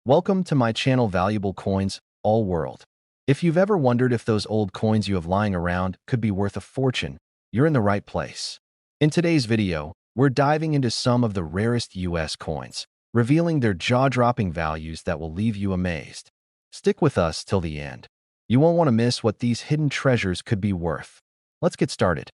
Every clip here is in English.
Welcome to my channel Valuable Coins, All World. If you've ever wondered if those old coins you have lying around could be worth a fortune, you're in the right place. In today's video, we're diving into some of the rarest US coins, revealing their jaw-dropping values that will leave you amazed. Stick with us till the end. You won't want to miss what these hidden treasures could be worth. Let's get started.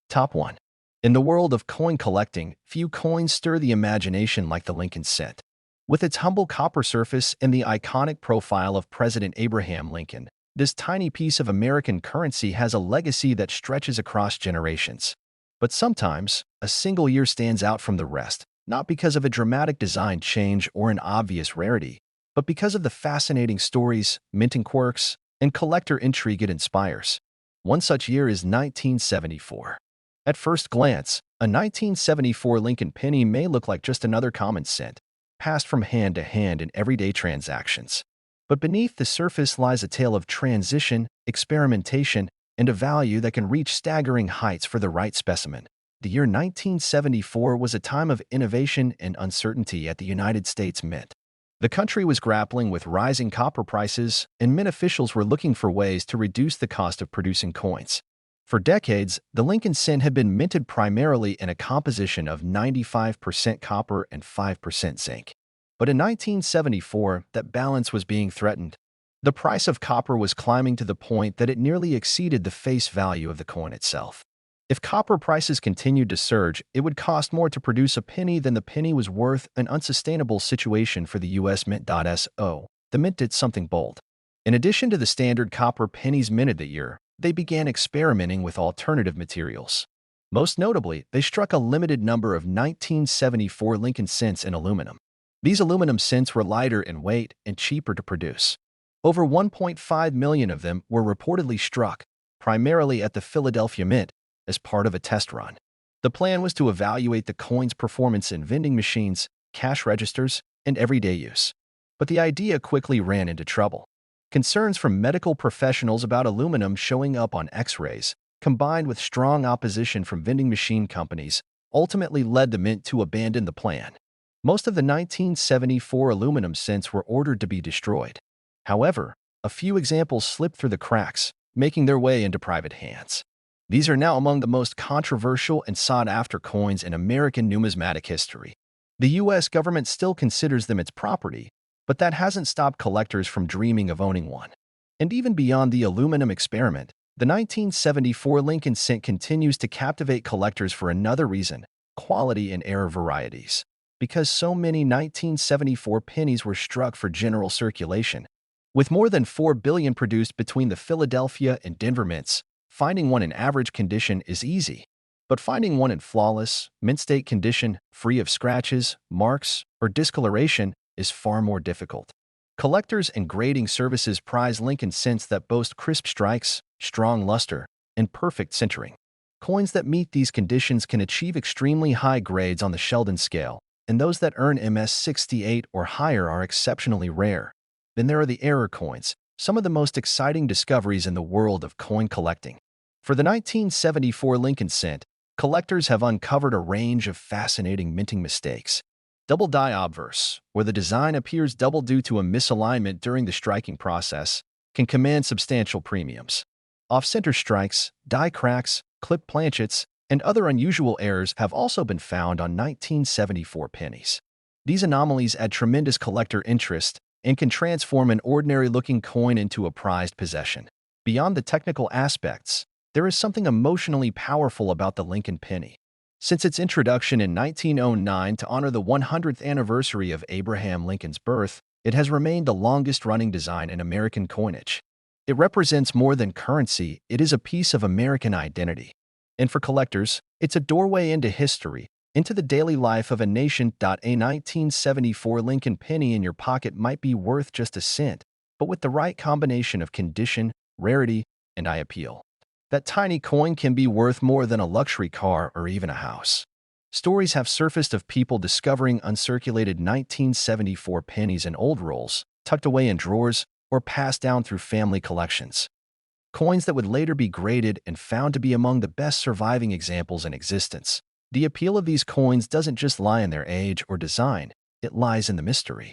Top 1. In the world of coin collecting, few coins stir the imagination like the Lincoln cent. With its humble copper surface and the iconic profile of President Abraham Lincoln, this tiny piece of American currency has a legacy that stretches across generations. But sometimes, a single year stands out from the rest, not because of a dramatic design change or an obvious rarity, but because of the fascinating stories, minting quirks, and collector intrigue it inspires. One such year is 1974. At first glance, a 1974 Lincoln penny may look like just another common cent, passed from hand to hand in everyday transactions. But beneath the surface lies a tale of transition, experimentation, and a value that can reach staggering heights for the right specimen. The year 1974 was a time of innovation and uncertainty at the United States Mint. The country was grappling with rising copper prices, and mint officials were looking for ways to reduce the cost of producing coins. For decades, the Lincoln cent had been minted primarily in a composition of 95% copper and 5% zinc. But in 1974, that balance was being threatened. The price of copper was climbing to the point that it nearly exceeded the face value of the coin itself. If copper prices continued to surge, it would cost more to produce a penny than the penny was worth, an unsustainable situation for the U.S. Mint.So. The Mint did something bold. In addition to the standard copper pennies minted that year, they began experimenting with alternative materials. Most notably, they struck a limited number of 1974 Lincoln cents in aluminum. These aluminum cents were lighter in weight and cheaper to produce. Over 1.5 million of them were reportedly struck, primarily at the Philadelphia Mint, as part of a test run. The plan was to evaluate the coin's performance in vending machines, cash registers, and everyday use. But the idea quickly ran into trouble. Concerns from medical professionals about aluminum showing up on X-rays, combined with strong opposition from vending machine companies, ultimately led the Mint to abandon the plan. Most of the 1974 aluminum cents were ordered to be destroyed. However, a few examples slipped through the cracks, making their way into private hands. These are now among the most controversial and sought-after coins in American numismatic history. The U.S. government still considers them its property, but that hasn't stopped collectors from dreaming of owning one. And even beyond the aluminum experiment, the 1974 Lincoln cent continues to captivate collectors for another reason: quality and error varieties. Because so many 1974 pennies were struck for general circulation. With more than 4 billion produced between the Philadelphia and Denver mints, finding one in average condition is easy. But finding one in flawless, mint-state condition, free of scratches, marks, or discoloration, is far more difficult. Collectors and grading services prize Lincoln cents that boast crisp strikes, strong luster, and perfect centering. Coins that meet these conditions can achieve extremely high grades on the Sheldon scale, and those that earn MS-68 or higher are exceptionally rare. Then there are the error coins, some of the most exciting discoveries in the world of coin collecting. For the 1974 Lincoln cent, collectors have uncovered a range of fascinating minting mistakes. Double die obverse, where the design appears double due to a misalignment during the striking process, can command substantial premiums. Off-center strikes, die cracks, clipped planchets, and other unusual errors have also been found on 1974 pennies. These anomalies add tremendous collector interest and can transform an ordinary-looking coin into a prized possession. Beyond the technical aspects, there is something emotionally powerful about the Lincoln penny. Since its introduction in 1909 to honor the 100th anniversary of Abraham Lincoln's birth, it has remained the longest-running design in American coinage. It represents more than currency, it is a piece of American identity. And for collectors, it's a doorway into history, into the daily life of a nation. A 1974 Lincoln penny in your pocket might be worth just a cent, but with the right combination of condition, rarity, and eye appeal, that tiny coin can be worth more than a luxury car or even a house. Stories have surfaced of people discovering uncirculated 1974 pennies in old rolls, tucked away in drawers, or passed down through family collections. Coins that would later be graded and found to be among the best surviving examples in existence. The appeal of these coins doesn't just lie in their age or design, it lies in the mystery.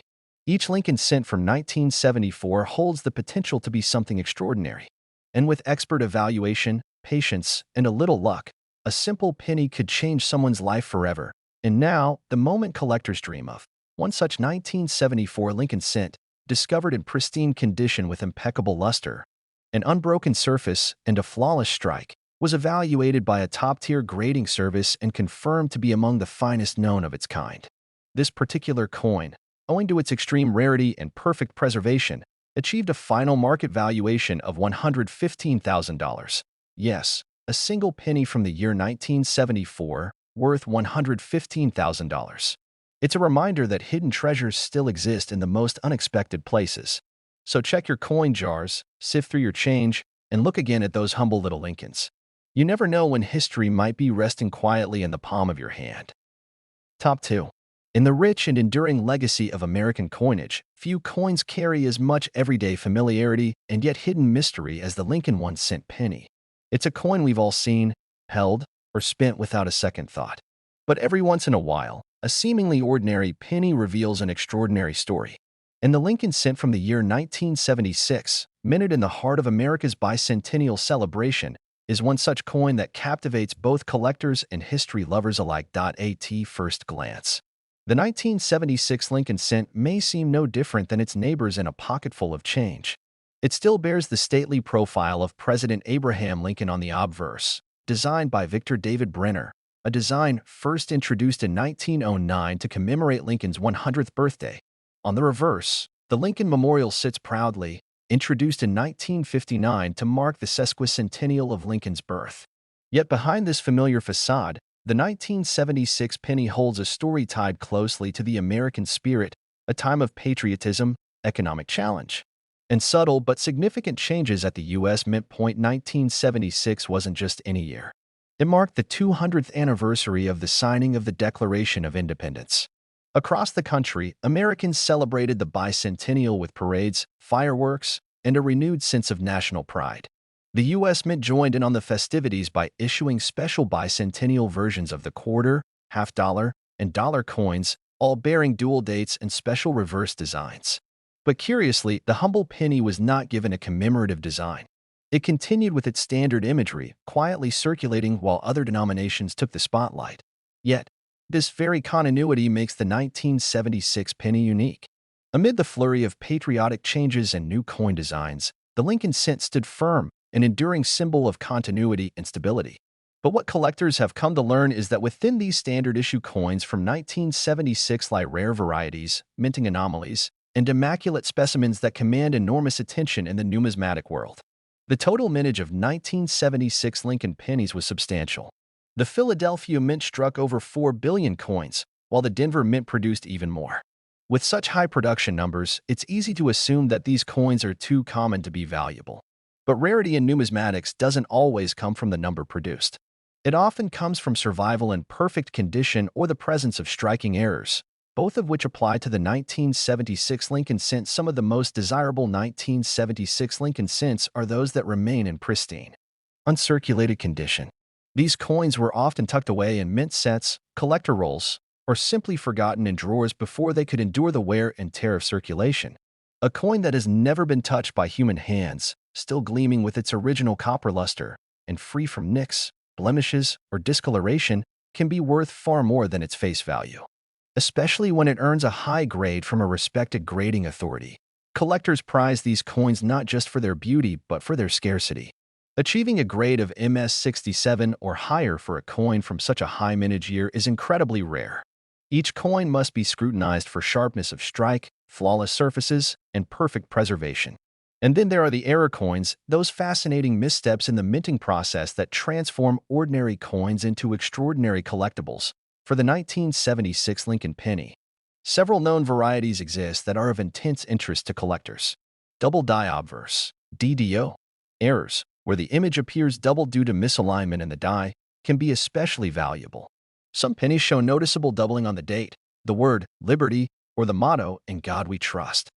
Each Lincoln cent from 1974 holds the potential to be something extraordinary. And with expert evaluation, patience, and a little luck, a simple penny could change someone's life forever. And now, the moment collectors dream of. One such 1974 Lincoln cent, discovered in pristine condition with impeccable luster, an unbroken surface, and a flawless strike, was evaluated by a top-tier grading service and confirmed to be among the finest known of its kind. This particular coin, owing to its extreme rarity and perfect preservation, achieved a final market valuation of $115,000. Yes, a single penny from the year 1974, worth $115,000. It's a reminder that hidden treasures still exist in the most unexpected places. So check your coin jars, sift through your change, and look again at those humble little Lincolns. You never know when history might be resting quietly in the palm of your hand. Top 2. In the rich and enduring legacy of American coinage, few coins carry as much everyday familiarity and yet hidden mystery as the Lincoln 1-cent penny. It's a coin we've all seen, held, or spent without a second thought. But every once in a while, a seemingly ordinary penny reveals an extraordinary story. And the Lincoln cent from the year 1976, minted in the heart of America's bicentennial celebration, is one such coin that captivates both collectors and history lovers alike. At first glance, the 1976 Lincoln cent may seem no different than its neighbors in a pocketful of change. It still bears the stately profile of President Abraham Lincoln on the obverse, designed by Victor David Brenner, a design first introduced in 1909 to commemorate Lincoln's 100th birthday. On the reverse, the Lincoln Memorial sits proudly, introduced in 1959 to mark the sesquicentennial of Lincoln's birth. Yet behind this familiar facade, the 1976 penny holds a story tied closely to the American spirit, a time of patriotism, economic challenge, and subtle but significant changes at the U.S. Mint. 1976 wasn't just any year. It marked the 200th anniversary of the signing of the Declaration of Independence. Across the country, Americans celebrated the bicentennial with parades, fireworks, and a renewed sense of national pride. The U.S. Mint joined in on the festivities by issuing special bicentennial versions of the quarter, half-dollar, and dollar coins, all bearing dual dates and special reverse designs. But curiously, the humble penny was not given a commemorative design. It continued with its standard imagery, quietly circulating while other denominations took the spotlight. Yet, this very continuity makes the 1976 penny unique. Amid the flurry of patriotic changes and new coin designs, the Lincoln cent stood firm, an enduring symbol of continuity and stability. But what collectors have come to learn is that within these standard-issue coins from 1976 lie rare varieties, minting anomalies, and immaculate specimens that command enormous attention in the numismatic world. The total mintage of 1976 Lincoln pennies was substantial. The Philadelphia Mint struck over 4 billion coins, while the Denver Mint produced even more. With such high production numbers, it's easy to assume that these coins are too common to be valuable. But rarity in numismatics doesn't always come from the number produced. It often comes from survival in perfect condition or the presence of striking errors, both of which apply to the 1976 Lincoln cent. Some of the most desirable 1976 Lincoln cents are those that remain in pristine, uncirculated condition. These coins were often tucked away in mint sets, collector rolls, or simply forgotten in drawers before they could endure the wear and tear of circulation. A coin that has never been touched by human hands, still gleaming with its original copper luster, and free from nicks, blemishes, or discoloration, can be worth far more than its face value. Especially when it earns a high grade from a respected grading authority. Collectors prize these coins not just for their beauty but for their scarcity. Achieving a grade of MS67 or higher for a coin from such a high mintage year is incredibly rare. Each coin must be scrutinized for sharpness of strike, flawless surfaces, and perfect preservation. And then there are the error coins, those fascinating missteps in the minting process that transform ordinary coins into extraordinary collectibles. For the 1976 Lincoln penny, several known varieties exist that are of intense interest to collectors. Double die obverse, DDO, errors, where the image appears double due to misalignment in the die, can be especially valuable. Some pennies show noticeable doubling on the date, the word liberty, or the motto, "In God We Trust."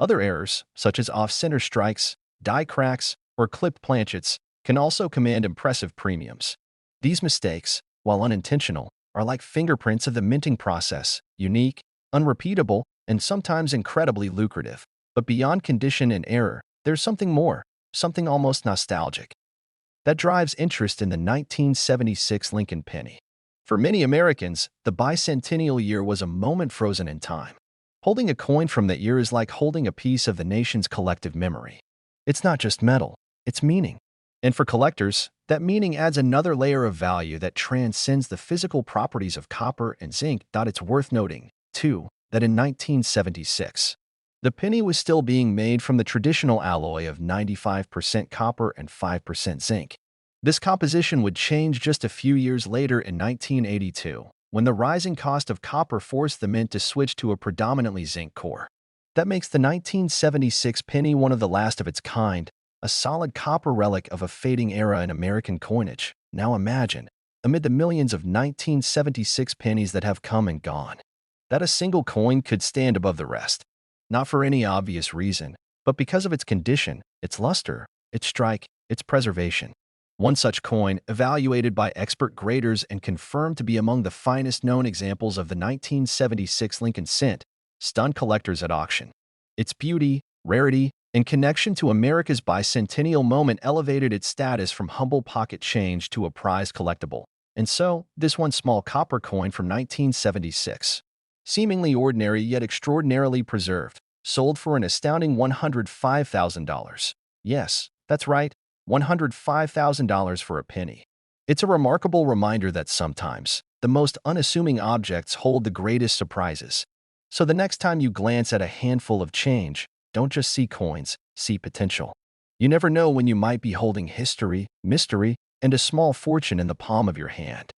Other errors, such as off-center strikes, die cracks, or clipped planchets, can also command impressive premiums. These mistakes, while unintentional, are like fingerprints of the minting process, unique, unrepeatable, and sometimes incredibly lucrative. But beyond condition and error, there's something more, something almost nostalgic, that drives interest in the 1976 Lincoln penny. For many Americans, the bicentennial year was a moment frozen in time. Holding a coin from that year is like holding a piece of the nation's collective memory. It's not just metal, it's meaning. And for collectors, that meaning adds another layer of value that transcends the physical properties of copper and zinc. It's worth noting, too, that in 1976, the penny was still being made from the traditional alloy of 95% copper and 5% zinc. This composition would change just a few years later in 1982, when the rising cost of copper forced the mint to switch to a predominantly zinc core. That makes the 1976 penny one of the last of its kind, a solid copper relic of a fading era in American coinage. Now imagine, amid the millions of 1976 pennies that have come and gone, that a single coin could stand above the rest. Not for any obvious reason, but because of its condition, its luster, its strike, its preservation. One such coin, evaluated by expert graders and confirmed to be among the finest known examples of the 1976 Lincoln cent, stunned collectors at auction. Its beauty, rarity, and connection to America's bicentennial moment elevated its status from humble pocket change to a prized collectible. And so, this one small copper coin from 1976, seemingly ordinary yet extraordinarily preserved, sold for an astounding $105,000. Yes, that's right, $105,000 for a penny. It's a remarkable reminder that sometimes, the most unassuming objects hold the greatest surprises. So the next time you glance at a handful of change, don't just see coins, see potential. You never know when you might be holding history, mystery, and a small fortune in the palm of your hand.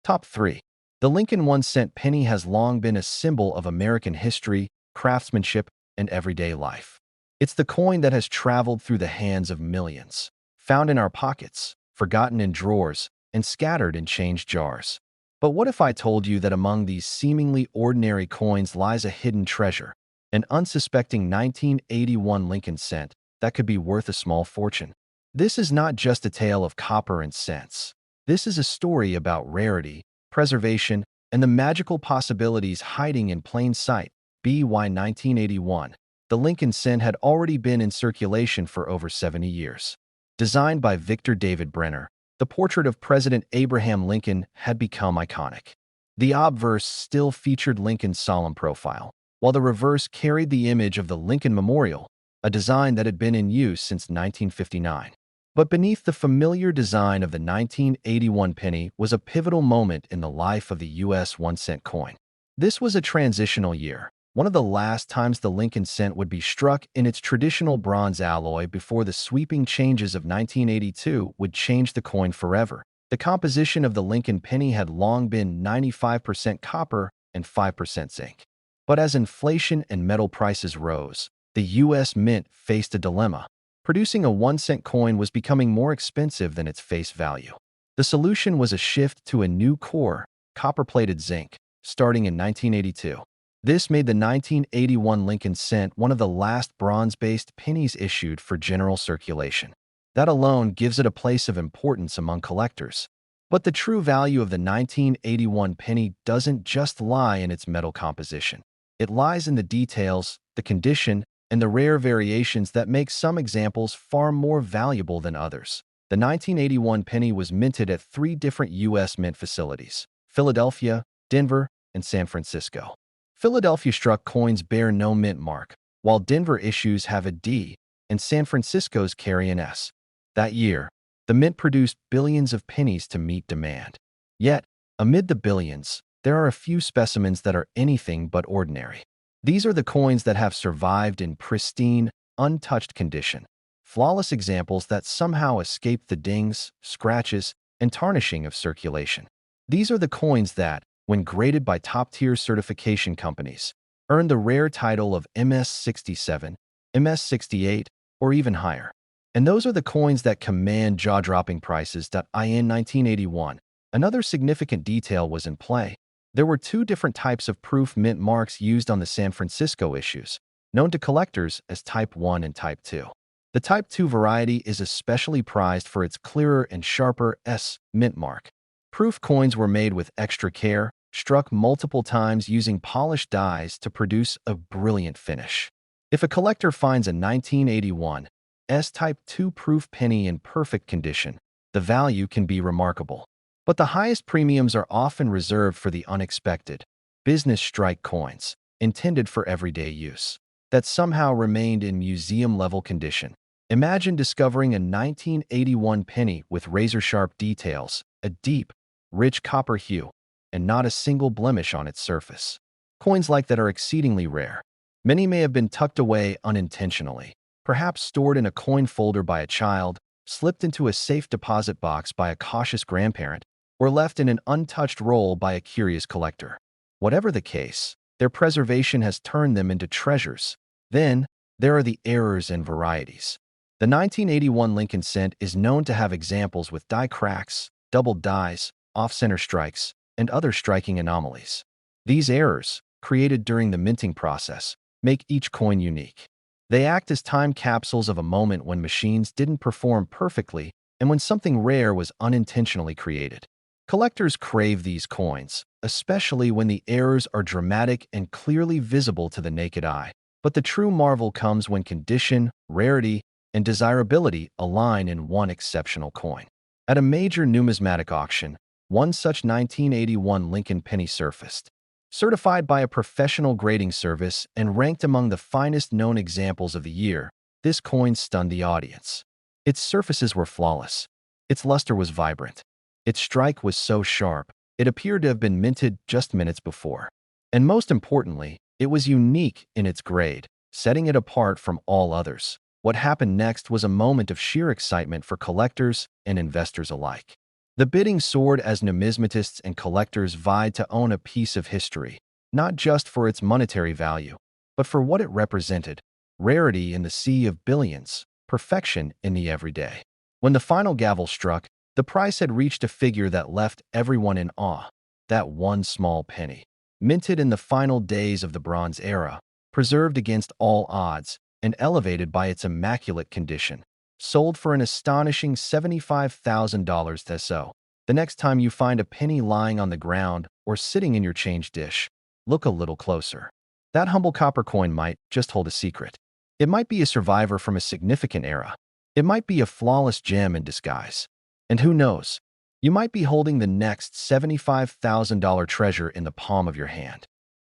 Top 3. The Lincoln 1-cent penny has long been a symbol of American history, craftsmanship, and everyday life. It's the coin that has traveled through the hands of millions, found in our pockets, forgotten in drawers, and scattered in change jars. But what if I told you that among these seemingly ordinary coins lies a hidden treasure, an unsuspecting 1981 Lincoln cent that could be worth a small fortune? This is not just a tale of copper and cents. This is a story about rarity, preservation, and the magical possibilities hiding in plain sight. By 1981, the Lincoln cent had already been in circulation for over 70 years. Designed by Victor David Brenner, the portrait of President Abraham Lincoln had become iconic. The obverse still featured Lincoln's solemn profile, while the reverse carried the image of the Lincoln Memorial, a design that had been in use since 1959. But beneath the familiar design of the 1981 penny was a pivotal moment in the life of the U.S. 1-cent coin. This was a transitional year, one of the last times the Lincoln cent would be struck in its traditional bronze alloy before the sweeping changes of 1982 would change the coin forever. The composition of the Lincoln penny had long been 95% copper and 5% zinc. But as inflation and metal prices rose, the U.S. Mint faced a dilemma. Producing a 1-cent coin was becoming more expensive than its face value. The solution was a shift to a new core, copper-plated zinc, starting in 1982. This made the 1981 Lincoln cent one of the last bronze-based pennies issued for general circulation. That alone gives it a place of importance among collectors. But the true value of the 1981 penny doesn't just lie in its metal composition. It lies in the details, the condition, and the rare variations that make some examples far more valuable than others. The 1981 penny was minted at 3 different U.S. mint facilities: Philadelphia, Denver, and San Francisco. Philadelphia struck coins bear no mint mark, while Denver issues have a D, and San Francisco's carry an S. That year, the mint produced billions of pennies to meet demand. Yet, amid the billions, there are a few specimens that are anything but ordinary. These are the coins that have survived in pristine, untouched condition, flawless examples that somehow escape the dings, scratches, and tarnishing of circulation. These are the coins that, when graded by top-tier certification companies, earn the rare title of MS67, MS68, or even higher. And those are the coins that command jaw-dropping prices. In 1981, another significant detail was in play. There were 2 different types of proof mint marks used on the San Francisco issues, known to collectors as Type 1 and Type 2. The Type 2 variety is especially prized for its clearer and sharper S mint mark. Proof coins were made with extra care, struck multiple times using polished dies to produce a brilliant finish. If a collector finds a 1981 S-Type 2 proof penny in perfect condition, the value can be remarkable. But the highest premiums are often reserved for the unexpected, business strike coins, intended for everyday use, that somehow remained in museum-level condition. Imagine discovering a 1981 penny with razor-sharp details, a deep, rich copper hue, and not a single blemish on its surface. Coins like that are exceedingly rare. Many may have been tucked away unintentionally, perhaps stored in a coin folder by a child, slipped into a safe deposit box by a cautious grandparent, or left in an untouched roll by a curious collector. Whatever the case, their preservation has turned them into treasures. Then, there are the errors and varieties. The 1981 Lincoln cent is known to have examples with die cracks, doubled dies, off-center strikes, and other striking anomalies. These errors, created during the minting process, make each coin unique. They act as time capsules of a moment when machines didn't perform perfectly and when something rare was unintentionally created. Collectors crave these coins, especially when the errors are dramatic and clearly visible to the naked eye. But the true marvel comes when condition, rarity, and desirability align in one exceptional coin. At a major numismatic auction, one such 1981 Lincoln penny surfaced. Certified by a professional grading service and ranked among the finest known examples of the year, this coin stunned the audience. Its surfaces were flawless. Its luster was vibrant. Its strike was so sharp, it appeared to have been minted just minutes before. And most importantly, it was unique in its grade, setting it apart from all others. What happened next was a moment of sheer excitement for collectors and investors alike. The bidding soared as numismatists and collectors vied to own a piece of history, not just for its monetary value, but for what it represented: rarity in the sea of billions, perfection in the everyday. When the final gavel struck, the price had reached a figure that left everyone in awe. That one small penny, minted in the final days of the Bronze Era, preserved against all odds, and elevated by its immaculate condition, sold for an astonishing $75,000 so. The next time you find a penny lying on the ground or sitting in your change dish, look a little closer. That humble copper coin might just hold a secret. It might be a survivor from a significant era. It might be a flawless gem in disguise. And who knows, you might be holding the next $75,000 treasure in the palm of your hand.